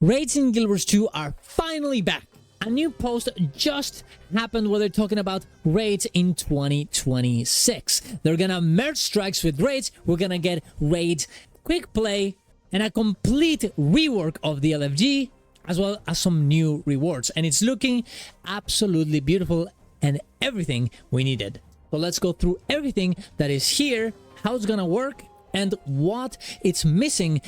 Raids in Guild Wars 2 are finally back. A new post just happened where they're talking about raids in 2026. They're gonna merge strikes with raids. We're gonna get raids quick play and a complete rework of the LFG, as well as some new rewards. And it's looking absolutely beautiful and everything we needed. So let's go through everything that is here, how it's gonna work, and what it's missing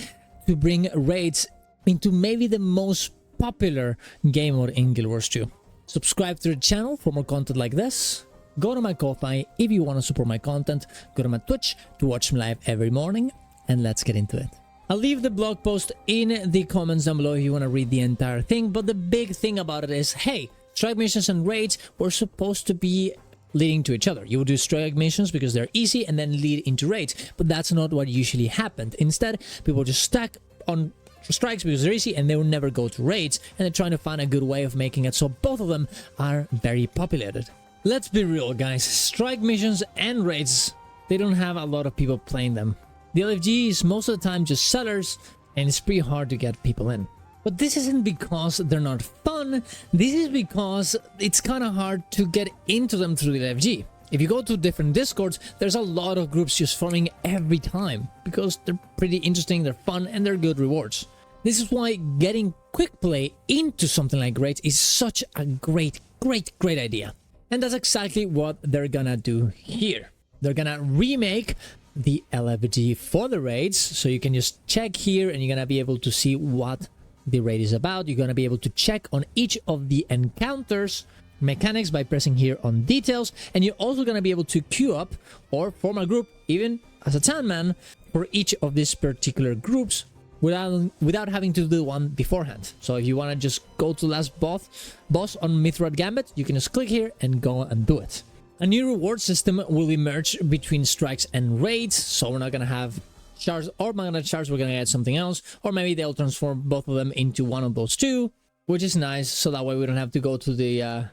to bring raids into maybe the most popular game mode in Guild Wars 2. Subscribe to the channel for more content like this. Go to my Ko-Fi if you want to support my content. Go to my Twitch to watch me live every morning, and let's get into it. I'll leave the blog post in the comments down below if you want to read the entire thing, but the big thing about it is, hey, strike missions and raids were supposed to be leading to each other. You would do strike missions because they're easy and then lead into raids, but that's not what usually happened. Instead, people just stack on strikes because they're easy and they will never go to raids, and they're trying to find a good way of making it so both of them are very populated. Let's be real, guys, strike missions and raids, they don't have a lot of people playing them. The LFG is most of the time just sellers, and it's pretty hard to get people in. But this isn't because they're not fun, this is because it's kind of hard to get into them through the LFG. If you go to different discords, there's a lot of groups just forming every time because they're pretty interesting, they're fun, and they're good rewards. This is why getting quick play into something like raids is such a great idea. And that's exactly what they're gonna do here. They're gonna remake the LFG for the raids, so you can just check here and you're gonna be able to see what the raid is about. You're gonna be able to check on each of the encounters mechanics by pressing here on details, and you're also going to be able to queue up or form a group, even as a Tanman, for each of these particular groups without having to do one beforehand. So if you want to just go to last boss on Mithrad Gambit, you can just click here and go and do it. A new reward system will be merged between strikes and raids, so we're not going to have shards or magnet shards, we're going to get something else, or maybe they'll transform both of them into one of those two, which is nice, so that way we don't have to go to the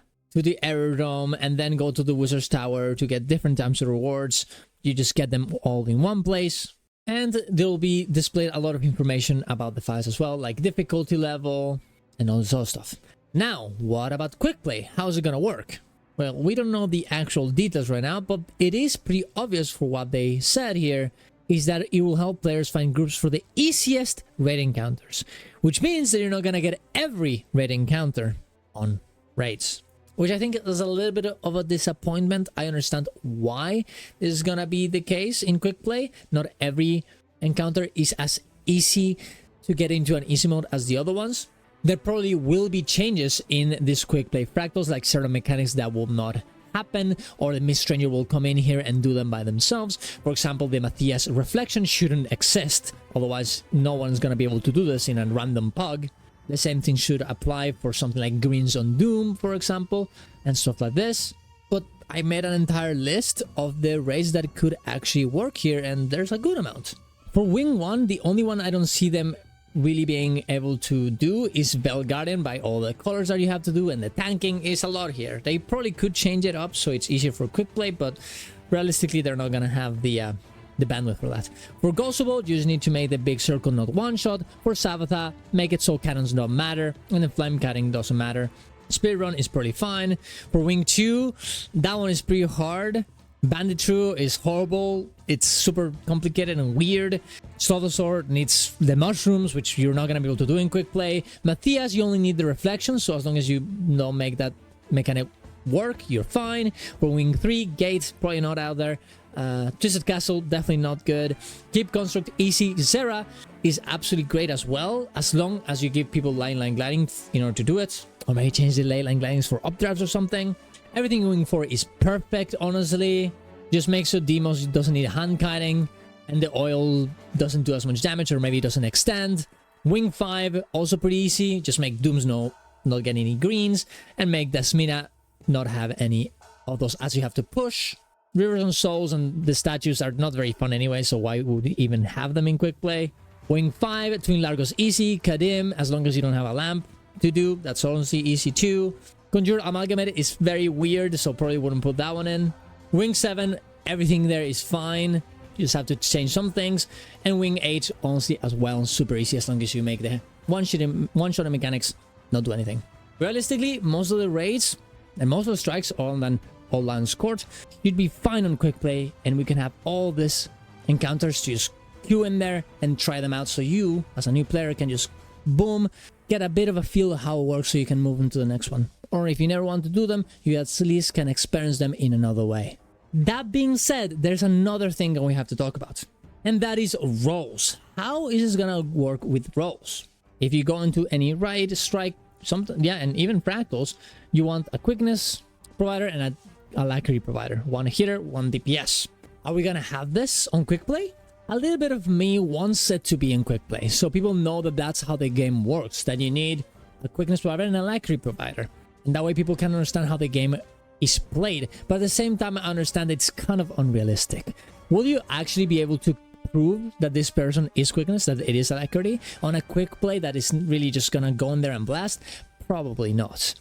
Aerodrome and then go to the Wizard's Tower to get different types of rewards. You just get them all in one place, and there will be displayed a lot of information about the files as well, like difficulty level and all this other stuff. Now, what about quick play? How's it gonna work? Well, we don't know the actual details right now, but it is pretty obvious for what they said here, is that it will help players find groups for the easiest raid encounters, which means that you're not gonna get every raid encounter on raids, which I think is a little bit of a disappointment. I understand why this is gonna be the case in quick play. Not every encounter is as easy to get into an easy mode as the other ones. There probably will be changes in this quick play fractals, like certain mechanics that will not happen, or the Mist Stranger will come in here and do them by themselves. For example, the Matthias reflection shouldn't exist, otherwise no one's gonna be able to do this in a random pug. The same thing should apply for something like Greens on Doom, for example, and stuff like this. But I made an entire list of the raids that could actually work here, and there's a good amount. For Wing 1, the only one I don't see them really being able to do is Bell Guardian, by all the colors that you have to do, and the tanking is a lot here. They probably could change it up so it's easier for quick play, but realistically they're not gonna have the bandwidth for that. For Ghostobolt, you just need to make the big circle not one shot. For Savatha, make it so cannons don't matter, and then flame cutting doesn't matter. Spirit Run is pretty fine. For Wing 2, that one is pretty hard. Banditru is horrible. It's super complicated and weird. Slothosword needs the mushrooms, which you're not gonna be able to do in quick play. Matthias, you only need the reflection, so as long as you don't make that mechanic work, you're fine. For Wing 3, Gates, probably not out there. Twisted Castle, definitely not good. Keep Construct easy. Zera is absolutely great as well, as long as you give people line gliding in order to do it, or maybe change the line glidings for updrafts or something. Everything Wing 4 is perfect, honestly. Just make sure Demos doesn't need hand kiting, and the oil doesn't do as much damage, or maybe it doesn't extend. Wing 5, also pretty easy. Just make Dooms not get any greens, and make Dasmina not have any of those as you have to push. Rivers and Souls and the statues are not very fun anyway, so why would you even have them in quick play? Wing 5, Twin Largos easy. Kadim, as long as you don't have a lamp to do, that's honestly easy too. Conjure Amalgamate is very weird, so probably wouldn't put that one in. Wing 7, everything there is fine. You just have to change some things. And Wing 8, honestly, as well, super easy as long as you make the one-shot mechanics not do anything. Realistically, most of the raids and most of the strikes all lands court, you'd be fine on quick play, and we can have all this encounters to just queue in there and try them out, so you as a new player can just boom, get a bit of a feel of how it works, so you can move into the next one. Or if you never want to do them, you at least can experience them in another way. That being said, there's another thing that we have to talk about, and that is roles. How is this gonna work with roles? If you go into any raid, strike, something, yeah, and even fractals, you want a quickness provider and a alacrity provider. One hitter, one DPS. Are we gonna have this on quick play? A little bit of me wants it to be in quick play, so people know that that's how the game works, that you need a quickness provider and a alacrity provider. And that way people can understand how the game is played. But at the same time, I understand it's kind of unrealistic. Will you actually be able to prove that this person is quickness, that it is alacrity, on a quick play that is really just gonna go in there and blast? Probably not.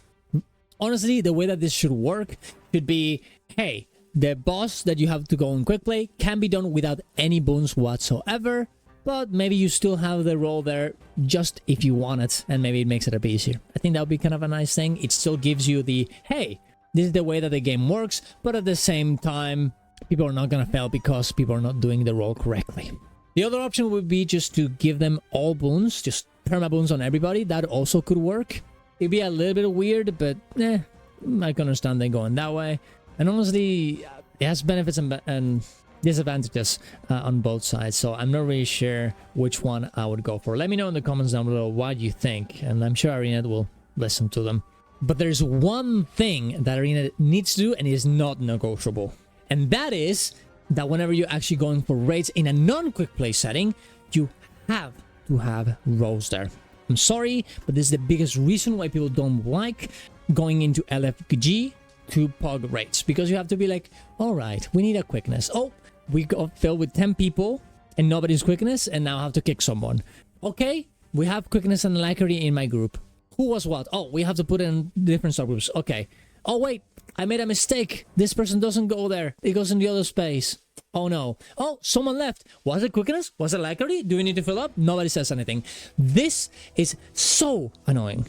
Honestly, the way that this should work should be, hey, the boss that you have to go in quick play can be done without any boons whatsoever, but maybe you still have the role there just if you want it, and maybe it makes it a bit easier. I think that would be kind of a nice thing. It still gives you the, hey, this is the way that the game works, but at the same time, people are not gonna fail because people are not doing the role correctly. The other option would be just to give them all boons, just perma boons on everybody. That also could work. It'd be a little bit weird, but I can understand them going that way. And honestly, it has benefits and disadvantages on both sides, so I'm not really sure which one I would go for. Let me know in the comments down below what you think, and I'm sure Arena will listen to them. But there's one thing that Arena needs to do, and it is not negotiable. And that is that whenever you're actually going for raids in a non-quick play setting, you have to have roles there. I'm sorry, but this is the biggest reason why people don't like going into LFG to POG raids, because you have to be like, all right, we need a quickness. Oh, we got filled with 10 people and nobody's quickness, and now I have to kick someone. Okay, we have quickness and alacrity in my group. Who was what? Oh, we have to put in different subgroups. Okay. Oh, wait, I made a mistake. This person doesn't go there. It goes in the other space. Oh, no. Oh, someone left. Was it quickness? Was it alacrity? Do we need to fill up? Nobody says anything. This is so annoying.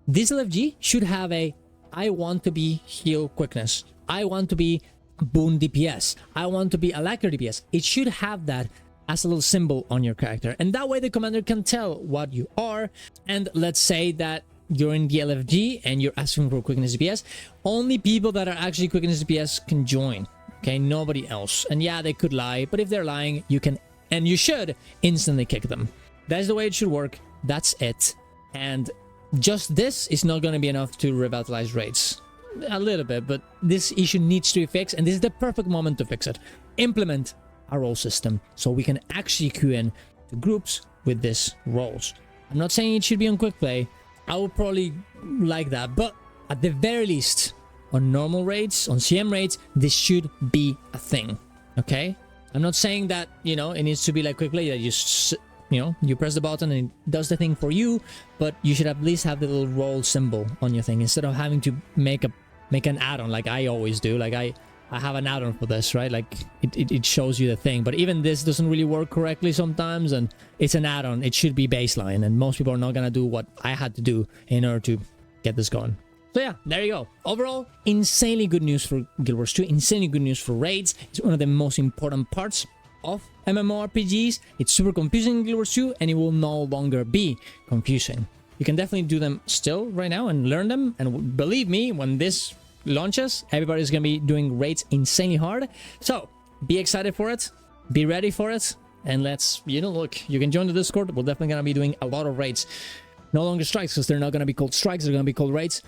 This LFG should have a, I want to be heal quickness. I want to be boon DPS. I want to be alacrity DPS. It should have that as a little symbol on your character. And that way the commander can tell what you are. And let's say that you're in the LFG and you're asking for quickness DPS. Only people that are actually quickness DPS can join. Okay, nobody else. And yeah, they could lie, but if they're lying, you can, and you should, instantly kick them. That's the way it should work. That's it. And just this is not going to be enough to revitalize raids. A little bit, but this issue needs to be fixed, and this is the perfect moment to fix it. Implement a role system so we can actually queue in to groups with these roles. I'm not saying it should be on quick play. I would probably like that, but at the very least, on normal raids, on CM raids, this should be a thing. Okay? I'm not saying that, you know, it needs to be like quick play, that you press the button and it does the thing for you, but you should at least have the little role symbol on your thing instead of having to make an add-on like I always do. Like I have an add-on for this, right? Like it shows you the thing, but even this doesn't really work correctly sometimes, and it's an add-on. It should be baseline, and most people are not gonna do what I had to do in order to get this going. So yeah, there you go. Overall, insanely good news for Guild Wars 2, insanely good news for raids. It's one of the most important parts of MMORPGs. It's super confusing in Guild Wars 2, and it will no longer be confusing. You can definitely do them still right now and learn them, and believe me, when this launches, everybody's gonna be doing raids insanely hard. So be excited for it, be ready for it, and let's, look, you can join the Discord. We're definitely gonna be doing a lot of raids. No longer strikes, because they're not gonna be called strikes, they're gonna be called raids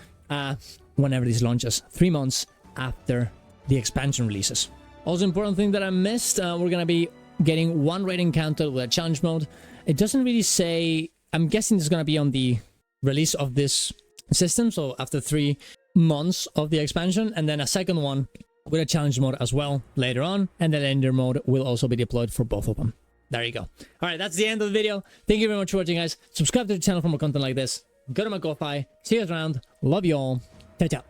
whenever this launches, 3 months after the expansion releases. Also, important thing that I missed, we're gonna be getting one raid encounter with a challenge mode. It doesn't really say, I'm guessing it's gonna be on the release of this system, so after 3 months of the expansion, and then a second one with a challenge mode as well later on, and the legendary mode will also be deployed for both of them. There you go. All right, that's the end of the video. Thank you very much for watching, guys. Subscribe to the channel for more content like this. Go to my Ko-Fi. See you guys around. Love you all. Ciao, ciao.